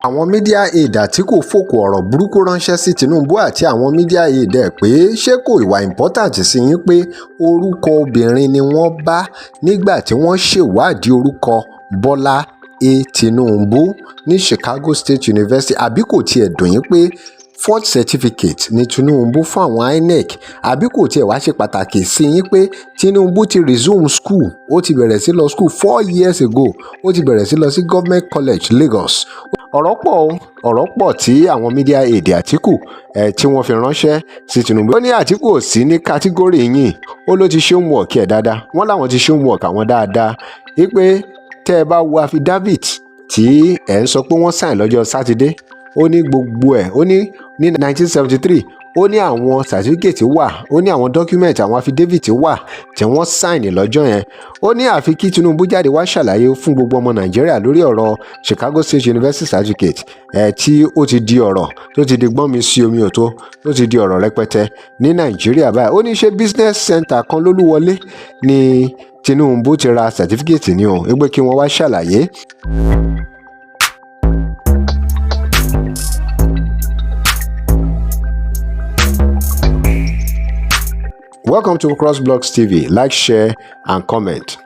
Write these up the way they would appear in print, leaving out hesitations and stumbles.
àwọn media aid Atiku fòkò ọ̀rọ̀ burúkú ránṣẹ́ sí Tinubu àti àwọn media aid ẹ̀ pé ṣé kò ìwà important sí yín pé orúkọ obìnrin ni wọ́n bá nígbà tí wọ́n ṣèwádìí orúkọ Bọ́lá Tinubu ní Chicago State University, àbí kò tiẹ̀ dùn yín pé fourth certificate ní Tinubu fún àwọn INEC, àbí kò tiẹ̀ wá ṣe pàtàkì sí yín pé Tinubu ti resume school, ó ti bẹ̀rẹ̀ sí lọ school 4 years ago, ó ti bẹ̀rẹ̀ sí lọ sí Government College Lagos. ọ̀rọ̀ pọ̀ tí àwọn media aid Atiku tí wọ́n fi ránṣẹ́ sí Tinubu. Ó ní Atiku ò sí ní kátígórì yìí, ó ló ti ṣe homework ẹ̀ dáadáa, wọ́n láwọn ti ṣe homework àwọn dáadáa, wípé tẹ́ ẹ bá wo affidavit tí ẹ̀ ń sọ pé wọ́n sign lọ́jọ́ sátidé, ó ní gbogbo ẹ̀, ó ní 1973 ó ní àwọn certificate wà, ó ní àwọn document, àwọn affidavit wà tí wọ́n sign lọ́jọ́ yẹn. Ó ní àfi kí Tinubu jáde wá ṣàlàyé fún gbogbo ọmọ Nàìjíríà lórí ọ̀rọ̀ Chicago State University certificate tí ó ti di ọ̀rọ̀ tó ti di gbọ́n mi sí omi òtó, tó ti di ọ̀rọ̀ rẹpẹtẹ ní Nàìjíríà báyìí. Ó ní ṣe business center kan lólúwọlé ní Tinubu ti ra certificate ni o, pé kí wọ́n wá ṣàlàyé. Welcome to CrossBlogs TV. Like, share and comment.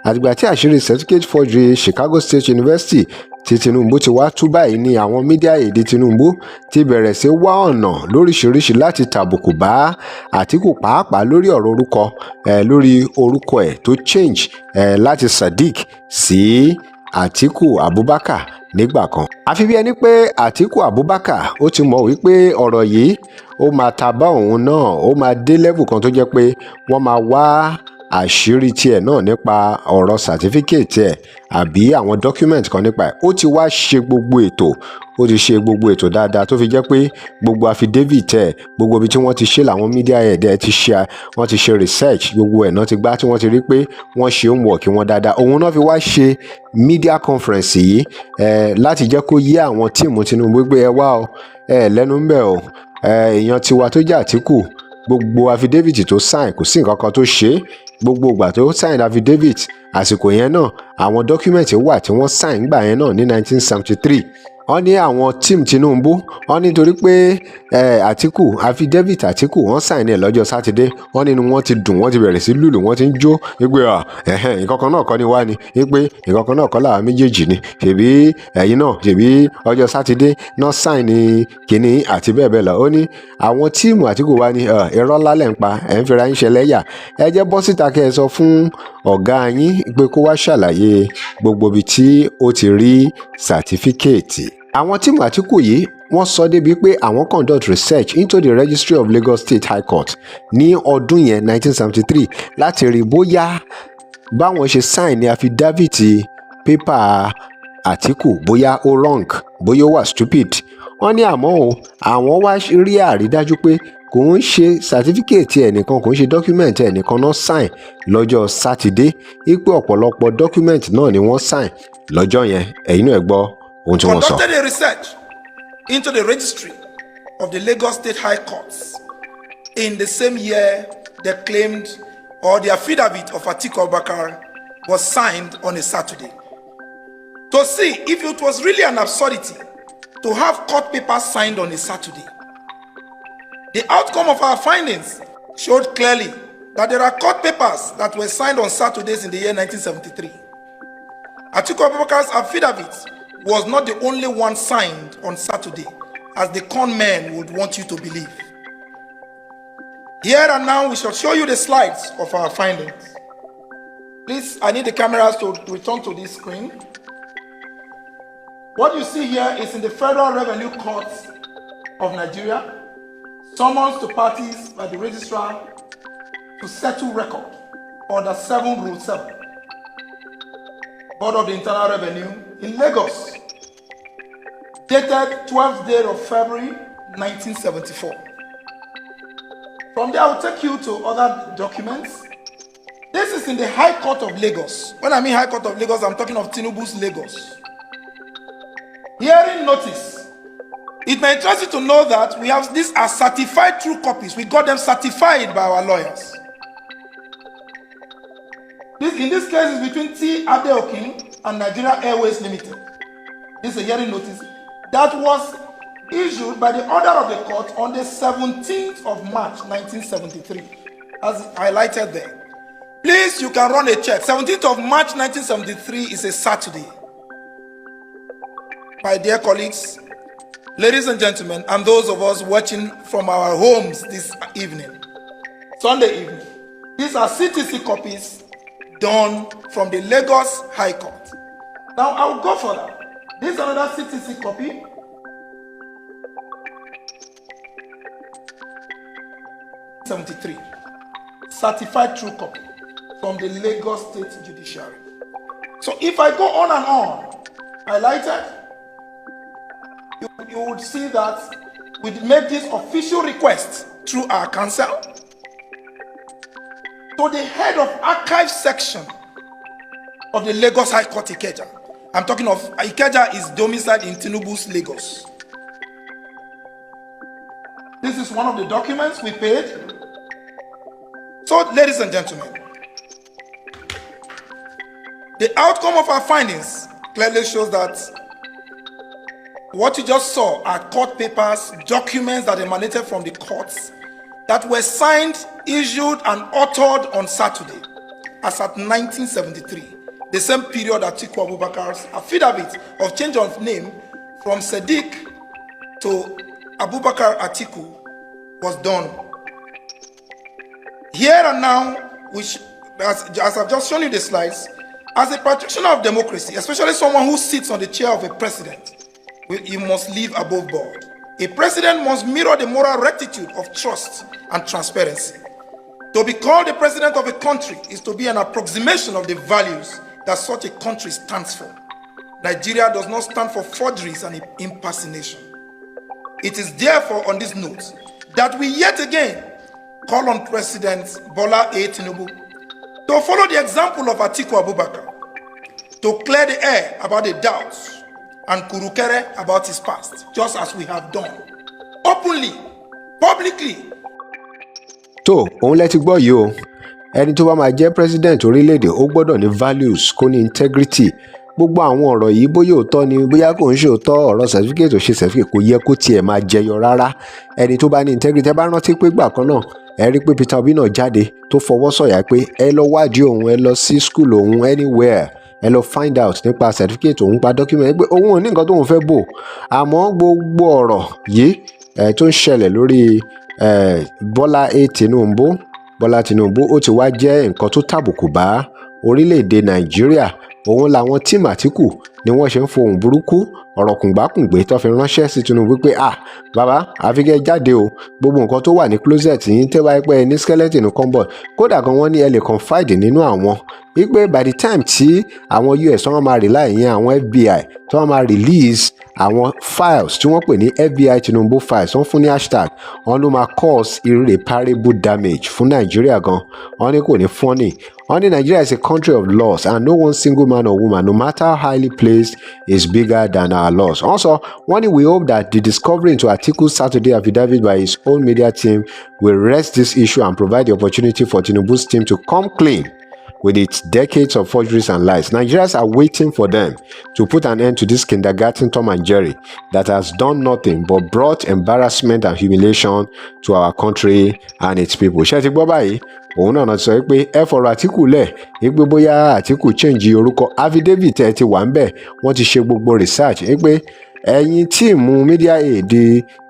Àtìgbà tí àṣírí certificate forgery Chicago State University tí Tinubu ti wá tú báyìí ni àwọn media aid Tinubu ti bẹ̀rẹ̀ sí wá ọ̀nà lóríṣiríṣi láti tàbùkù bá Atiku, pàápàá lórí ọ̀rọ̀ orúkọ, lórí orúkọ ẹ̀ tó change láti Sadiq sí Atiku Abubakar nígbà kan. Àfi bí ẹni pé Atiku Abubakar ó ti mọ̀ wípé ọ̀rọ̀ yìí ó máa ta bá òun náà, ó máa dé level kan tó jẹ́ pé wọ́n máa wá àṣírí tiẹ̀ náà nípa ọ̀rọ̀ certificate ẹ̀ àbí àwọn document kan nípa ẹ̀. Ó ti wá ṣe gbogbo ètò, ó ti ṣe gbogbo ètò dáadáa tó fi jẹ́ pé gbogbo affidavit ẹ̀, gbogbo ibi tí wọ́n ti ṣe làwọn media aid ẹ̀ ti ṣe, wọ́n ti ṣe research, gbogbo ẹ̀ náà ti gbá tí wọ́n ti rí pé wọ́n ṣe homework wọn dáadáa. Òun náà fi wá ṣe media conference yìí láti jẹ́ kó yé àwọn tíìmù Tinubu pé ẹ wá o, lẹ́nu ń bẹ̀ o, èèyàn tiwa tó jẹ́ Atiku, gbogbo affidavit tó sign kò sí nǹkan kan tó ṣe, gbogbo ìgbà tó sign affidavit àsìkò yẹn náà àwọn document wà tí wọ́n sign gbà yẹn náà ní 1973. Wọ́n ní àwọn team Tinubu, wọ́n nítorí pé Atiku, affidavit Atiku wọ́n sign ẹ̀ lọ́jọ́ sátidé, wọ́n nínú wọn ti dùn, wọ́n ti bẹ̀rẹ̀ sí lùlù, wọ́n ti ń jó wípé nǹkan kan náà kọ́ ni wá ni, wípé nǹkan kan náà kọ́ làwọn méjèèjì ni, ṣèbí ẹ̀yin náà, ṣèbí ọjọ́ sátidé náà sign ní kínní àti bẹ́ẹ̀ bẹ́ẹ̀ lọ. Ó ní àwọn tíìmù Atiku wá ní irọ́ lálẹ́ ń pa, ẹ̀ ń fira yín ṣẹlẹ́yà, ẹ jẹ́ bọ́ síta kẹ́ ẹ sọ fún ọ̀gá yín pé kó wá ṣàlàyé gbogbo ibi tí ó ti rí certificate. Àwọn tíìmù Atiku yìí wọ́n sọ débi pé àwọn conduct research into the registry of Lagos State High Court ní ọdún yẹn 1973 láti rí bóyá báwọn ṣe sign ní affidavit paper Atiku bóyá ó wrong, bóyá ó wà stupid. Wọ́n ní àmọ́ o, àwọn wá rí àrídájú pé kò ń ṣe certificate ẹnìkan, kò ń ṣe document ẹnìkan náà sign lọ́jọ́ sátidé, wípé ọ̀pọ̀lọpọ̀ document náà ni wọ́n sign lọ́jọ́ yẹn. Ẹ̀yin náà ẹ gbọ́ ohun tí wọ́n sọ. Conducted a research into the registry of the Lagos State High Courts in the same year they claimed, or the affidavit of Atiku Abubakar was signed on a Saturday, to see if it was really an absurdity to have court papers signed on a Saturday. The outcome of our findings showed clearly that there are court papers that were signed on Saturdays in the year 1973. Atiku Abubakar's affidavit was not the only one signed on Saturday, as the con men would want you to believe. Here and now, we shall show you the slides of our findings. Please, I need the cameras to return to this screen. What you see here is in the Federal Revenue Courts of Nigeria, summons to parties by the registrar to settle record under 7 Rule 7, Board of the Internal Revenue in Lagos, dated 12th day of February 1974. From there, I will take you to other documents. This is in the High Court of Lagos. When I mean High Court of Lagos, I'm talking of Tinubu's Lagos. Hearing notice. It may interest you to know that we have these are certified true copies. We got them certified by our lawyers. In this case, is between T. Adeokin and Nigeria Airways Limited. This is a hearing notice that was issued by the order of the court on the 17th of March 1973, as highlighted there. Please, you can run a check. 17th of March 1973 is a Saturday. My dear colleagues, ladies and gentlemen, and those of us watching from our homes this evening, Sunday evening, these are CTC copies done from the Lagos High Court. Now, I will go further. This is another CTC copy. '73, certified true copy from the Lagos State Judiciary. So if I go on and on, highlighted, you would see that we made this official request through our counsel to the head of archive section of the Lagos High Court Ikeja. I'm talking of Ikeja is domiciled in Tinubu's Lagos. This is one of the documents we paid. So, ladies and gentlemen, the outcome of our findings clearly shows that what you just saw are court papers, documents that emanated from the courts that were signed, issued, and authored on Saturday, as at 1973, the same period Atiku Abubakar's affidavit of change of name from Sadiq to Abubakar Atiku was done. Here and now, which, as I've just shown you the slides, as a practitioner of democracy, especially someone who sits on the chair of a president, you must live above board. A president must mirror the moral rectitude of trust and transparency. To be called the president of a country is to be an approximation of the values that such a country stands for. Nigeria does not stand for forgeries and impersonation. It is therefore on this note that we yet again call on President Bola A. Tinubu to follow the example of Atiku Abubakar, to clear the air about the doubts and kurukere about his past, just as we have done, openly, publicly. tó òun lẹ ti gbọ́ yìí o, ẹni tó bá máa jẹ́ president orílẹ̀-èdè ó gbọ́dọ̀ ní values, kó ní integrity. Gbogbo àwọn ọ̀rọ̀ yìí bóyá òótọ́ ni bóyá kò ń ṣe òótọ́, ọ̀rọ̀ certificate ò ṣe certificate, kò yẹ kó tiẹ̀ máa jẹyọ rárá. Ẹni tó bá ní integrity, ẹ bá rántí pé gbà kan náà ẹ rí pé Peter Obi náà jáde tó fọwọ́ sọ̀yà pé ẹ lọ wádìí òun, ẹ lọ sí school òun anywhere, ẹ lọ find out nípa certificate òun, pa document pé òun ò ní nǹkan tóun fẹ́ bò. Àmọ́ gbogbo ọ̀rọ̀ yìí tó ń ṣẹlẹ̀ lórí Bọ́lá Tinubu ó ti wá jẹ́ nǹkan tó tàbùkù bá orílẹ̀-èdè Nàìjíríà. Òun làwọn tíìmù Àtíkù ni wọ́n ṣe ń fohùn burúkú ọ̀rọ̀ kùngbákùngbé tó fi ránṣẹ́ sí Tinubu pé bàbá àfi kẹ́ jáde o, gbogbo nǹkan tó wà ní closet yín tẹ́ bá pẹ́ ní skeleton cupboard, kódà kan wọ́n ní ẹ lè confide nínú àwọn wípé by the time tí àwọn US wọ́n máa rely yẹn àwọn FBI tí wọ́n máa release àwọn files tí wọ́n pè ní FBI Tinubu files wọ́n fún ní hashtag, wọ́n ló máa cause irreparable damage fún Nàìjíríà gan. Wọ́n ní kò ní funny. Only Nigeria is a country of laws, and no one single man or woman, no matter how highly placed, is bigger than our laws. Also, we hope that the discovery into Atiku's Saturday affidavit by his own media team will rest this issue and provide the opportunity for Tinubu's team to come clean with its decades of forgeries and lies. Nigerians are waiting for them to put an end to this kindergarten Tom and Jerry that has done nothing but brought embarrassment and humiliation to our country and its people. Ṣé ti gbọ́ báyìí? Òun náà sọ pé ẹ fọ̀rọ̀ Àtíkù lẹ̀ pé bóyá Àtíkù change orúkọ affidavit ẹ ti wà ń bẹ̀, wọ́n ti ṣe gbogbo research pé ẹ̀yin tíìmù media aid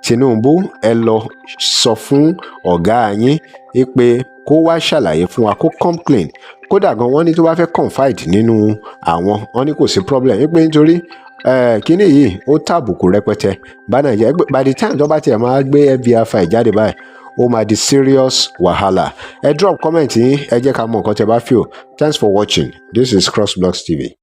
Tinubu ẹ lọ sọ fún ọ̀gá yín pé kó wá ṣàlàyé fún wa, kó come clean. Kódà gan wọ́n ní tó bá fẹ́ confide nínú àwọn, wọ́n ní kò sí problem pé nítorí kíní yìí ó tàbùkù rẹpẹtẹ bá Nàìjíríà. By the time tó bá tiẹ̀ máa gbé FBI file jáde báyìí, ó máa di serious wahala. Ẹ drop comment yín, ẹ jẹ́ ká mọ̀ nǹkan tẹ́ bá feel. Thanks for watching. This is CrossBlogs TV.